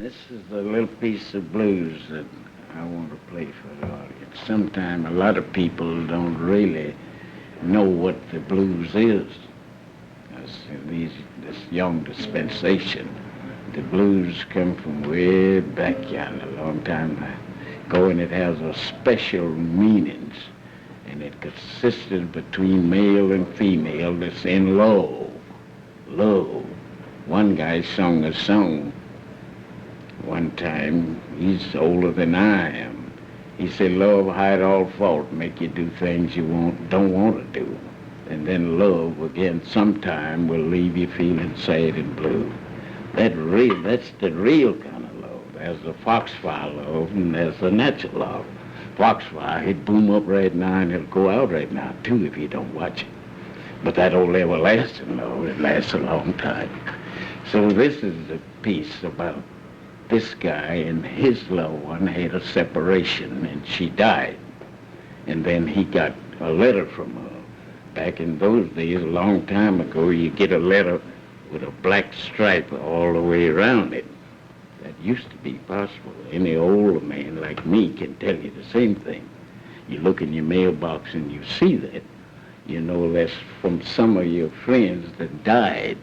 This is a little piece of blues that I want to play for the audience. Sometimes a lot of people don't really know what the blues is. This young dispensation, the blues come from way back yonder, a long time ago, and it has a special meanings, and it consisted between male and female that's in love. Love. One guy sung a song one time. He's older than I am. He said, love hide all fault, make you do things you don't want to do. And then love, again, sometime will leave you feeling sad and blue. That's the real kind of love. There's the foxfire love and there's the natural love. Foxfire, he'd boom up right now and it'll go out right now too if you don't watch it. But that old everlasting love, it lasts a long time. So this is a piece about this guy and his loved one had a separation and she died. And then he got a letter from her. Back in those days, a long time ago, you get a letter with a black stripe all the way around it. That used to be possible. Any older man like me can tell you the same thing. You look in your mailbox and you see that. You know that's from some of your friends that died.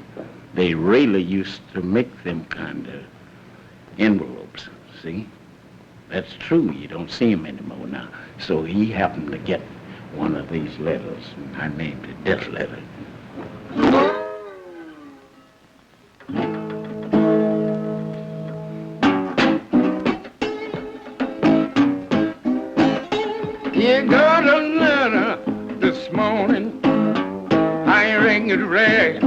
They really used to make them kind of envelopes, see? That's true. You don't see them anymore now. So he happened to get one of these letters, and I named it Death Letter. You got a letter this morning, I ring it red.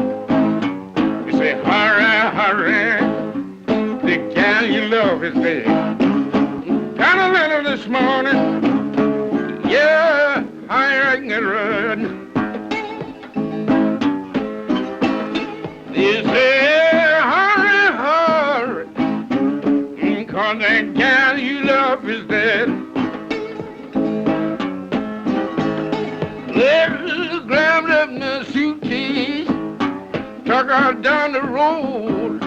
You say, hurry, hurry, the gal you love is dead. Got a letter this morning, yeah, I ring it red. You say, hurry, hurry, 'cause that gal you love is dead. Let's grabbed up my suitcase, took her down the road.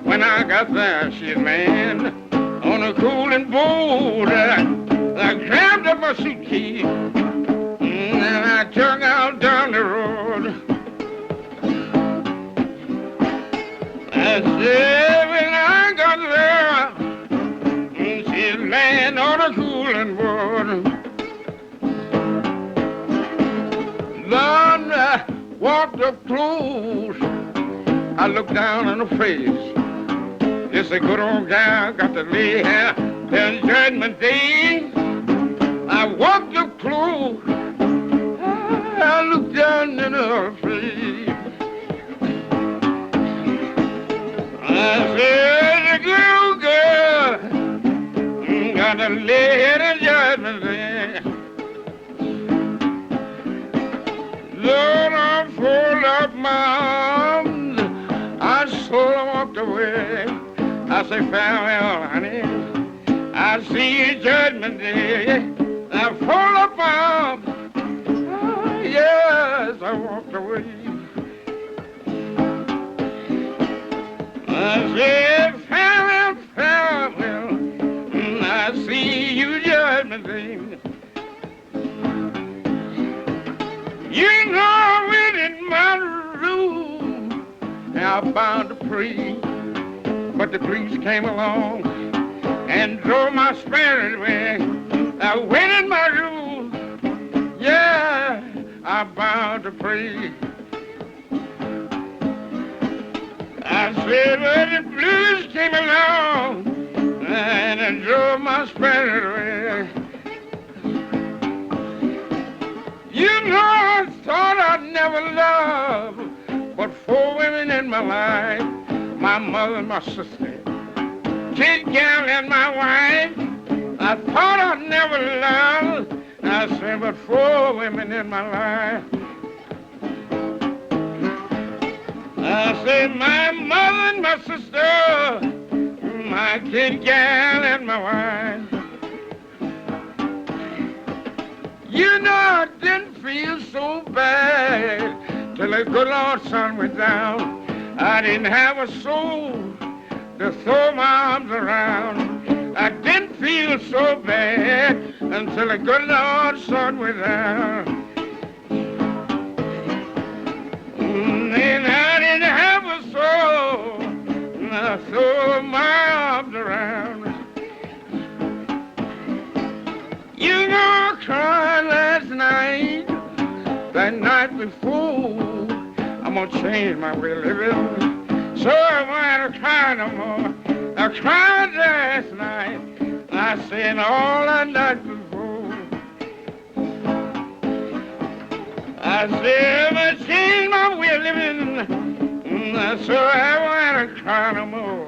When I got there, she'd land on a cooling boat. I grabbed up my suitcase and I took out down the road. I said when I got there, she'd land on a cooling boat. Lord, I walked up close. I looked down on her face. It's a good old gal, got to lay here till Judgment Day. I walked up close. I looked down in her face. I said, the good old girl, got to lay here till Judgment Day. Lord, I fold up my arms, I sort of walked away. I say, farewell, honey, I see you Judgment Day. I fold up my arms, oh, yes, I walked away. I said, farewell, farewell, I see you Judgment Day. You know I went in my room and I bound to pray, but the police came along and drove my spirit away. I went in my room, yeah, I bound to pray. I said, well, the blues came along and drove my spirit away. You know, I thought I'd never love but 4 women in my life. My mother and my sister, kid, gal, and my wife. I thought I'd never love, I said, but 4 women in my life. I said, my mother and my sister, my kid, gal, and my wife. You know, I didn't feel so bad till the good Lord's sun went down. I didn't have a soul to throw my arms around. I didn't feel so bad until the good Lord sought me down. And I didn't have a soul, and I threw my arms around. You know I cried last night, that night before. I'm gonna change my way of living, so I won't cry no more. I cried last night, and I said all that night before. I said I'm gonna change my way of living, so I won't cry no more.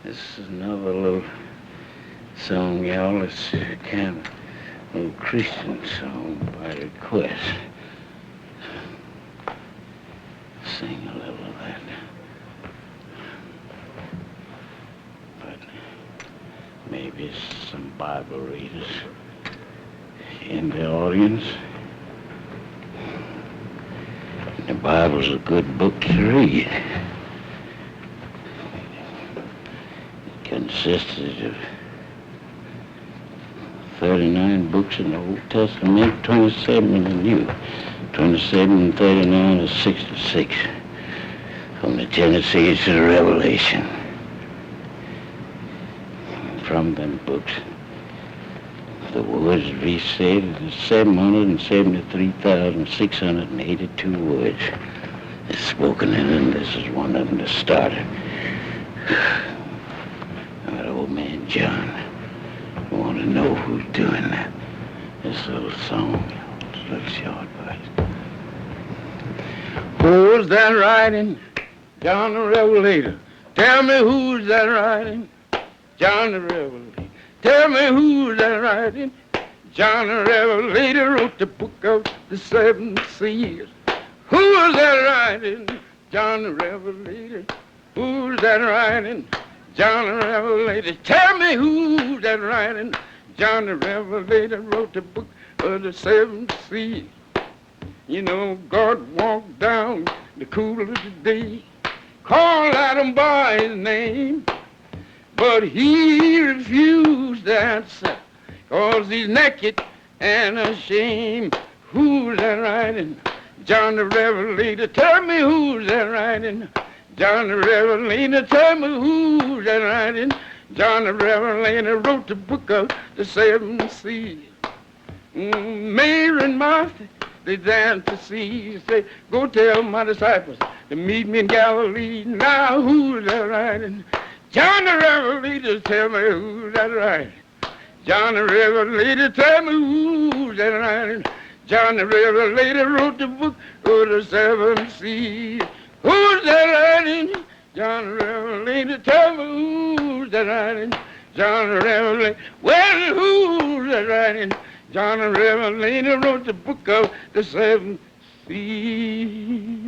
This is another little song, y'all. It's kind of a little Christian song by request. Sing a little of that. But maybe some Bible readers in the audience. The Bible's a good book to read. Consisted of 39 books in the Old Testament, 27 in the New. 27 and 39 is 66. From the Genesis to the Revelation. From them books, the words restated is 773,682 words is spoken in, and this is one of them to start it. Old man John, I want to know who's doing that. This little song, it's a little short voice. Who's that writing? John the Revelator. Tell me who's that writing? John the Revelator. Tell me who's that writing? John the Revelator wrote the book of the seven seals. Who's that writing? John the Revelator. Who's that writing? John the Revelator. Tell me who's that writing? John the Revelator wrote the book of the seven seals. You know, God walked down the cool of the day, called Adam by his name, but he refused to answer, 'cause he's naked and ashamed. Who's that writing? John the Revelator. Tell me who's that writing? John the Revelator. Tell me who's that writing? John the Revelator wrote the book of the seven seals. Mary and Martha, they danced to see. Say, go tell my disciples to meet me in Galilee. Now who's that writing? John the Revelator. Tell me who's that writing? John the Revelator. Tell me who's that writing? John the Revelator wrote the book of the seven seals. Who's that writing? John the Revelator. Tell me who's that writing? John the Revelator. Well, who's that writing? John the Revelator wrote the book of the seven seals.